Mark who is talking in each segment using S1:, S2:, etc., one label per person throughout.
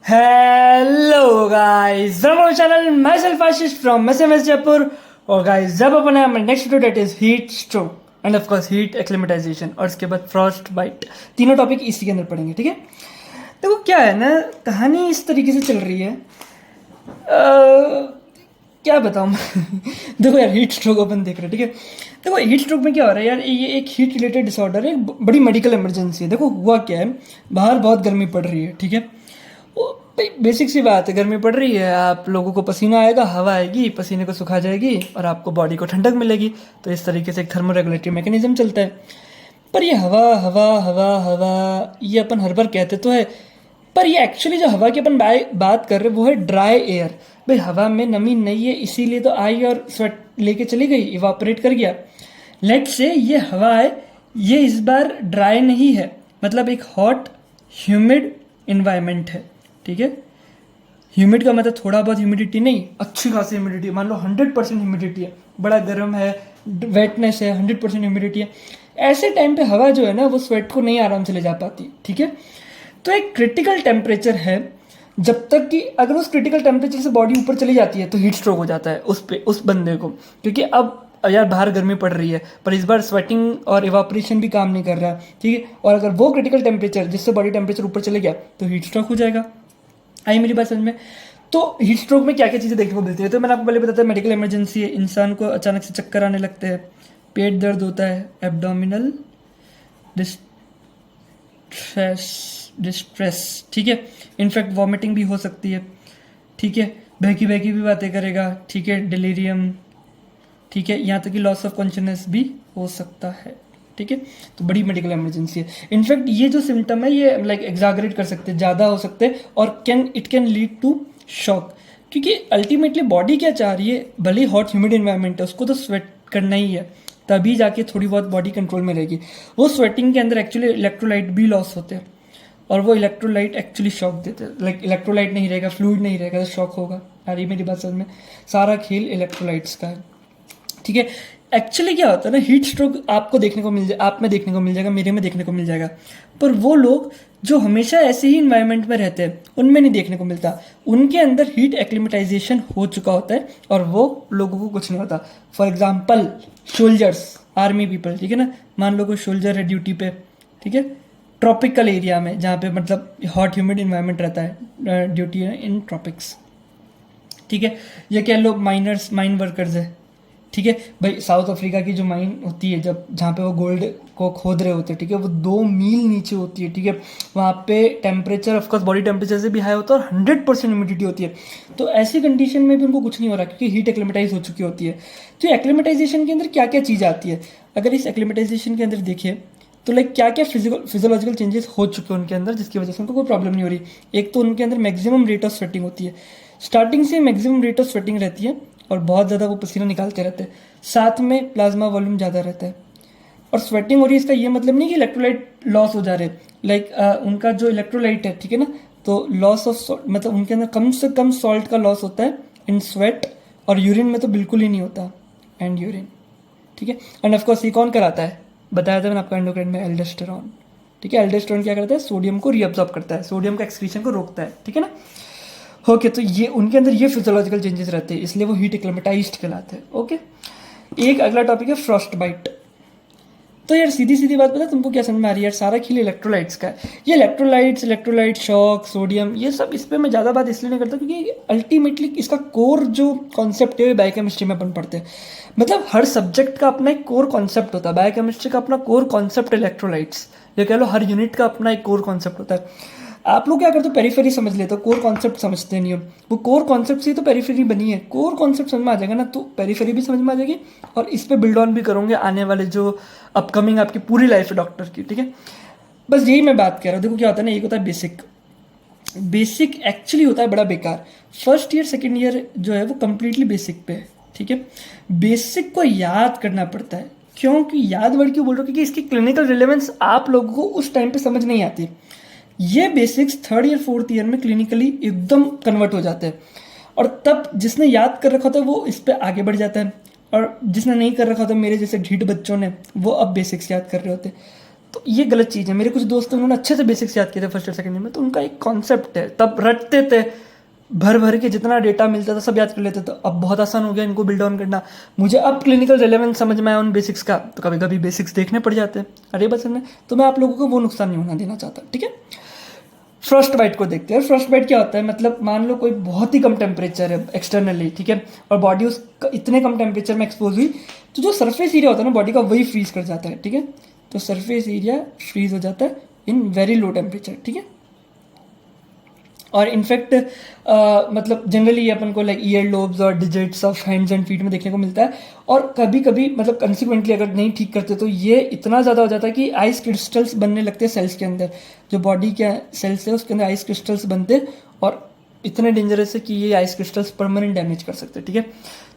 S1: Hello guys, welcome channel माई सेल्फ Ashish from SMS Jaipur. और गाइस, जब अपन है next video that is heat stroke and of course heat acclimatisation और उसके बाद फ्रॉस्ट बाइट। तीनों टॉपिक इसी के अंदर पढ़ेंगे, ठीक है। देखो क्या है ना, कहानी इस तरीके से चल रही है। क्या बताऊँ मैं देखो यार, हीट स्ट्रोक अपन देख रहे हैं, ठीक है। देखो हीट स्ट्रोक में क्या हो रहा है यार, ये एक हीट रिलेटेड डिसऑर्डर है, एक बड़ी मेडिकल इमरजेंसी है। देखो हुआ क्या है, बाहर बहुत गर्मी पड़ रही है, ठीक है। बेसिक सी बात है, गर्मी पड़ रही है, आप लोगों को पसीना आएगा, हवा आएगी, पसीने को सुखा जाएगी और आपको बॉडी को ठंडक मिलेगी। तो इस तरीके से एक थर्मोरेगुलेटरी मैकेनिज्म चलता है। पर ये हवा हवा हवा हवा ये अपन हर बार कहते तो है, पर ये एक्चुअली जो हवा की अपन बात कर रहे हैं वो है ड्राई एयर। भाई हवा में नमी नहीं है, इसीलिए तो आई और स्वेट लेके चली गई, इवापोरेट कर गया। लेट से ये हवा है, ये इस बार ड्राई नहीं है, मतलब एक हॉट ह्यूमिड इन्वायरमेंट है, ठीक है। ह्यूमिड का मतलब थोड़ा बहुत ह्यूमिडिटी नहीं, अच्छी खासी ह्यूमिडिटी, मान लो 100% ह्यूमिडिटी है, बड़ा गर्म है, वेटनेस है, 100% ह्यूमिडिटी है। ऐसे टाइम पे हवा जो है ना वो स्वेट को नहीं आराम से ले जा पाती, ठीक है। तो एक क्रिटिकल टेम्परेचर है, जब तक कि अगर उस क्रिटिकल टेम्परेचर से बॉडी ऊपर चली जाती है तो हीट स्ट्रोक हो जाता है उस बंदे को। क्योंकि अब यार बाहर गर्मी पड़ रही है, पर इस बार स्वेटिंग और इवापोरेशन भी काम नहीं कर रहा है, ठीक है। और अगर वो क्रिटिकल टेम्परेचर जिससे बॉडी टेम्परेचर ऊपर चले गया तो हीट स्ट्रोक हो जाएगा। आई मेरी बात समझ में। तो हीट स्ट्रोक में क्या क्या चीज़ें देखने को मिलती है, तो मैंने आपको पहले बताया मेडिकल इमरजेंसी है, इंसान को अचानक से चक्कर आने लगते हैं, पेट दर्द होता है, एब्डोमिनल डिस्ट्रेस, ठीक है। इनफैक्ट वॉमिटिंग भी हो सकती है, ठीक है। बहकी बहकी भी बातें करेगा, ठीक है। डिलीरियम, ठीक है। यहाँ तक कि लॉस ऑफ कॉन्शियसनेस भी हो सकता है, ठीक है। तो बड़ी मेडिकल इमरजेंसी है। इनफैक्ट ये जो सिम्टम है ये लाइक एग्जागरेट कर सकते हैं, ज़्यादा हो सकते हैं और it can lead to shock. क्योंकि अल्टीमेटली बॉडी क्या चाह रही है, भले हॉट ह्यूमिड इन्वायरमेंट है, उसको तो स्वेट करना ही है, तभी जाके थोड़ी बहुत बॉडी कंट्रोल में रहेगी। वो स्वेटिंग के अंदर एक्चुअली इलेक्ट्रोलाइट भी लॉस होते हैं और वो इलेक्ट्रोलाइट एक्चुअली शॉक देते हैं। लाइक इलेक्ट्रोलाइट नहीं रहेगा, फ्लूइड नहीं रहेगा तो शॉक होगा। आ रही मेरी बात समझ में। सारा खेल इलेक्ट्रोलाइट्स का है, ठीक है। एक्चुअली क्या होता है ना, हीट स्ट्रोक आपको देखने को मिल जाए, आप में देखने को मिल जाएगा, मेरे में देखने को मिल जाएगा, पर वो लोग जो हमेशा ऐसे ही इन्वायरमेंट में रहते हैं उनमें नहीं देखने को मिलता। उनके अंदर हीट एक्लिमेटाइजेशन हो चुका होता है और वो लोगों को कुछ नहीं होता। For example soldiers, army people, ठीक है ना। मान लो कोई सोल्जर है ड्यूटी पे, ठीक है, ट्रॉपिकल एरिया में जहाँ पे मतलब हॉट ह्यूमिड इन्वायरमेंट रहता है, ड्यूटी है इन ट्रॉपिक्स, ठीक है। या कह लो माइनर्स, माइन वर्कर्स है, ठीक है भाई। साउथ अफ्रीका की जो माइन होती है, जब जहाँ पे वो गोल्ड को खोद रहे होते हैं, ठीक है, वो 2 मील नीचे होती है, ठीक है। वहाँ पे टेम्परेचर ऑफकोर्स बॉडी टेम्परेचर से भी हाई होता है और 100% ह्यूमिडिटी होती है। तो ऐसी कंडीशन में भी उनको कुछ नहीं हो रहा क्योंकि हीट एक्लिमेटाइज हो चुकी होती है। तो एक्लिमेटाइजेशन के अंदर क्या क्या चीज़ आती है, अगर इस एक्लिमेटाइजेशन के अंदर देखिए तो लाइक क्या क्या फिजियोलॉजिकल चेंजेस हो चुके हैं उनके अंदर, जिसकी वजह से उनको कोई प्रॉब्लम नहीं हो रही। एक तो उनके अंदर मैक्सिमम रेट ऑफ स्वेटिंग होती है, स्टार्टिंग से मैक्सिमम रेट ऑफ स्वेटिंग रहती है और बहुत ज़्यादा वो पसीना निकालते रहते हैं। साथ में प्लाज्मा वॉल्यूम ज़्यादा रहता है और स्वेटिंग हो रही है, इसका ये मतलब नहीं कि इलेक्ट्रोलाइट लॉस हो जा रहे, लाइक उनका जो इलेक्ट्रोलाइट है, ठीक है ना, तो लॉस ऑफ मतलब उनके अंदर कम से कम सॉल्ट का लॉस होता है इन स्वेट, और यूरिन में तो बिल्कुल ही नहीं होता, एंड यूरिन, ठीक है। एंड ऑफकोर्स ये कौन कराता है, बताया था मैंने आपको एंडोक्राइन में, एल्डोस्टेरॉन, ठीक है। एल्डोस्टेरॉन क्या करता है, सोडियम को रीअब्सॉर्ब करता है, सोडियम का एक्सक्रीशन को रोकता है, ठीक है ना। ओके, तो ये उनके अंदर ये फिजियोलॉजिकल चेंजेस रहते हैं, इसलिए वो हीट एक्लिमेटाइज्ड कहलाते हैं। ओके, एक अगला टॉपिक है फ्रॉस्ट बाइट। तो यार सीधी सीधी बात बता, तुमको क्या समझ में आ रही है यार, सारा खेल इलेक्ट्रोलाइट्स का है। ये इलेक्ट्रोलाइट शॉक, सोडियम, ये सब, इस पर मैं ज़्यादा बात इसलिए नहीं करता क्योंकि अल्टीमेटली इसका कोर जो कॉन्सेप्ट है बायोकेमिस्ट्री में अपन पढ़ते हैं। मतलब हर सब्जेक्ट का अपना एक कोर कॉन्सेप्ट होता है, बायोकेमिस्ट्री का अपना कोर कॉन्सेप्ट इलेक्ट्रोलाइट्स, या कह लो हर यूनिट का अपना एक कोर कॉन्सेप्ट होता है। आप लोग क्या करते हो, पेरिफेरी समझ लेते हो, कोर कॉन्सेप्ट समझते नहीं हो। वो कोर कॉन्सेप्ट से ही तो पेरिफेरी बनी है। कोर कॉन्सेप्ट समझ में आ जाएगा ना तो पेरिफेरी भी समझ में आ जाएगी, और इस पे बिल्ड ऑन भी करोगे आने वाले जो अपकमिंग आपकी पूरी लाइफ है डॉक्टर की, ठीक है। बस यही मैं बात कर रहा हूँ। देखो क्या होता है ना, एक होता है बेसिक, बेसिक एक्चुअली होता है बड़ा बेकार। फर्स्ट ईयर सेकेंड ईयर जो है वो कंप्लीटली बेसिक पे है, ठीक है। बेसिक को याद करना पड़ता है, क्योंकि याद वर्ड क्यों बोल रहा हूँ, क्योंकि इसकी क्लिनिकल रिलेवेंस आप लोगों को उस टाइम पे समझ नहीं आती। ये basics 3rd year 4th year में क्लिनिकली एकदम कन्वर्ट हो जाते हैं, और तब जिसने याद कर रखा था वो इस पे आगे बढ़ जाता है, और जिसने नहीं कर रखा था, मेरे जैसे ढीठ बच्चों ने, वो अब बेसिक्स याद कर रहे होते हैं। तो ये गलत चीज़ है। मेरे कुछ दोस्त हैं, उन्होंने अच्छे से बेसिक्स याद किए थे फर्स्ट और सेकंड ईयर में, तो उनका एक कॉन्सेप्ट है, तब रटते थे भर भर के, जितना डेटा मिलता था सब याद कर लेते थे। अब बहुत आसान हो गया इनको बिल्ड ऑन करना। मुझे अब क्लिनिकल रेलेवेंस समझ में आया उन बेसिक्स का, तो कभी कभी बेसिक्स देखने पड़ जाते हैं, अरे बस में। तो मैं आप लोगों को वो नुकसान नहीं होना देना चाहता, ठीक है। फ्रॉस्ट बाइट को देखते हैं। फ्रॉस्ट बाइट क्या होता है, मतलब मान लो कोई बहुत ही कम टेम्परेचर है एक्सटर्नली, ठीक है, और बॉडी उस इतने कम टेम्परेचर में एक्सपोज हुई, तो जो सरफेस एरिया होता है ना बॉडी का, वही फ्रीज कर जाता है, ठीक है। तो सरफेस एरिया फ्रीज हो जाता है इन वेरी लो टेम्परेचर, ठीक है। और इनफैक्ट मतलब जनरली अपन को लाइक ईयर लोब्स और digits of hands and feet में देखने को मिलता है। और कभी कभी मतलब कंसिक्वेंटली अगर नहीं ठीक करते तो ये इतना ज़्यादा हो जाता है कि आइस क्रिस्टल्स बनने लगते हैं सेल्स के अंदर, जो बॉडी के सेल्स है उसके अंदर आइस क्रिस्टल्स बनते हैं, और इतने डेंजरस है कि ये आइस क्रिस्टल्स परमानेंट डैमेज कर सकते हैं, ठीक है।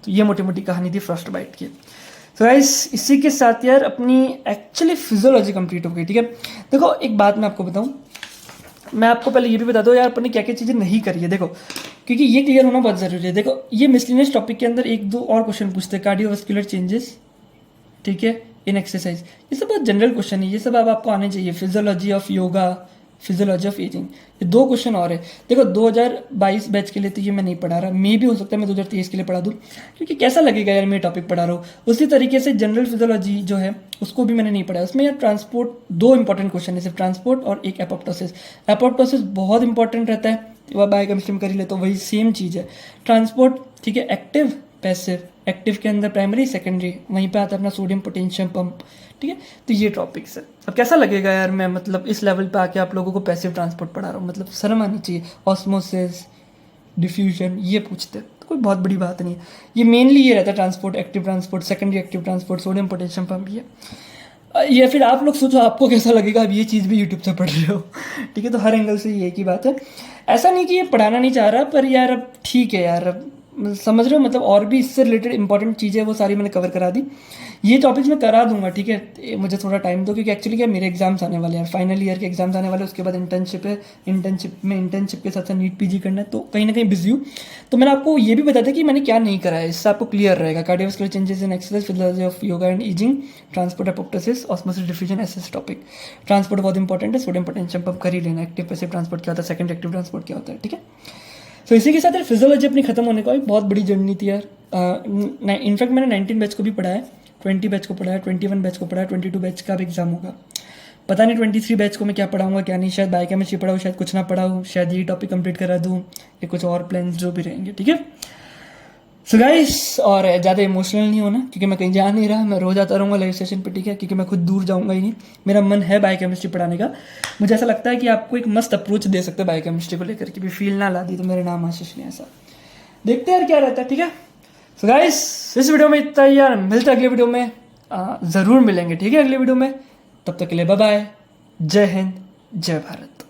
S1: तो ये मोटी मोटी कहानी थी फ्रॉस्ट बाइट की। तो गाइस इसी के साथ यार अपनी एक्चुअली फिजियोलॉजी कंप्लीट हो गई, ठीक है। देखो एक बात मैं आपको बताऊँ, मैं आपको पहले ये भी बता दूं यार अपन ने क्या क्या चीज़ें नहीं करी है, देखो, क्योंकि ये क्लियर होना बहुत ज़रूरी है। देखो ये मिसलिनियस टॉपिक के अंदर एक दो और क्वेश्चन पूछते हैं, कार्डियोवास्कुलर चेंजेस, ठीक है, इन एक्सरसाइज, ये सब बहुत जनरल क्वेश्चन है, ये सब अब आपको आने चाहिए। Physiology of yoga, physiology of ageing, ये दो क्वेश्चन और है। देखो 2022 बैच के लिए तो ये मैं नहीं पढ़ा रहा, मे भी हो सकता है मैं 2023 के लिए पढ़ा दूँ, क्योंकि कैसा लगेगा यार मैं टॉपिक पढ़ा रहा हूँ। उसी तरीके से जनरल फिजियोलॉजी जो है उसको भी मैंने नहीं पढ़ा, उसमें यार ट्रांसपोर्ट, दो इंपॉर्टेंट क्वेश्चन है, सिर्फ ट्रांसपोर्ट और एक एपोप्टोसिस। एपोप्टोसिस बहुत इंपॉर्टेंट रहता है, वह बायोकेमिस्ट्री में कर ही ले, तो वही सेम चीज़ है ट्रांसपोर्ट, ठीक है। एक्टिव पैसिव, एक्टिव के अंदर प्राइमरी सेकेंडरी, वहीं पे आता है अपना सोडियम पोटेशियम पंप, ठीक है। तो ये टॉपिक्स है। अब कैसा लगेगा यार मैं मतलब इस लेवल पे आके आप लोगों को पैसिव ट्रांसपोर्ट पढ़ा रहा हूँ, मतलब शर्म आनी चाहिए। ऑस्मोसिस, डिफ्यूजन ये पूछते, तो कोई बहुत बड़ी बात नहीं है। ये मेनली ये रहता है transport, active transport, secondary active transport, sodium potassium pump, ये फिर आप लोग सोचो आपको कैसा लगेगा, अब ये चीज़ भी यूट्यूब से पढ़ रहे हो, ठीक है। तो हर एंगल से ये एक ही बात है, ऐसा नहीं कि ये पढ़ाना नहीं चाह रहा, पर यार अब ठीक है यार, अब समझ रहे हो, मतलब और भी इससे रिलेटेड इंपॉर्टेंट चीज़ें वो सारी मैंने कवर करा दी। ये टॉपिक्स मैं करा दूंगा, ठीक है, मुझे थोड़ा टाइम दो, क्योंकि एक्चुअली क्या मेरे एग्जाम्स आने वाले हैं, फाइनल ईयर के एग्जाम्स आने वाले हैं, उसके बाद इंटर्नशिप है, इंटर्नशिप के साथ साथ नीट पीजी करना है, तो कहीं ना कहीं बिजी हूँ। तो मैंने आपको ये भी बता दिया कि मैंने क्या नहीं करा है, इससे आपको क्लियर रहेगा। Cardiovascular changes in exercise, physiology of yoga and ageing, transport, apoptosis, osmosis, diffusion, ऐसे टॉपिक। ट्रांसपोर्ट बहुत इंपॉर्टेंट है, सोडियम पोटेशियम पंप कर ही लेना। एक्टिव पैसिव ट्रांसपोर्ट क्या होता है, सेकंड एक्टिव ट्रांसपोर्ट क्या होता है, ठीक है। तो इसी के साथ यार फिजियोलॉजी अपनी खत्म होने का एक बहुत बड़ी जर्नी थी यार। इनफैक्ट मैंने 19 बैच को भी पढ़ा है, 20 बैच को पढ़ा है, 21 बैच को पढ़ा है, 22 बैच का भी एग्जाम होगा। पता नहीं 23 बैच को मैं क्या पढ़ाऊंगा क्या नहीं, शायद बायोकेमिस्ट्री पढ़ाऊँ, शायद कुछ ना पढ़ाऊँ, शायद यही टॉपिक कंप्लीट करा दूँ, या कुछ और प्लान्स जो भी रहेंगे, ठीक है। सो गाइस, और ज़्यादा इमोशनल नहीं होना, क्योंकि मैं कहीं जा नहीं रहा, मैं रोज आता रहूँगा लाइव सेशन पे, ठीक है, क्योंकि मैं खुद दूर जाऊँगा ही नहीं। मेरा मन है बायोकेमिस्ट्री पढ़ाने का, मुझे ऐसा लगता है कि आपको एक मस्त अप्रोच दे सकते हैं बायोकेमिस्ट्री को लेकर के भी, फील ना ला दी तो मेरा नाम आशीष नहीं, ऐसा देखते हैं यार क्या रहता है, ठीक है। सो गाइस इस वीडियो में इतना ही यार, मिलते हैं अगले वीडियो में, ज़रूर मिलेंगे, ठीक है, अगले वीडियो में। तब तक के लिए बाय बाय, जय हिंद, जय भारत।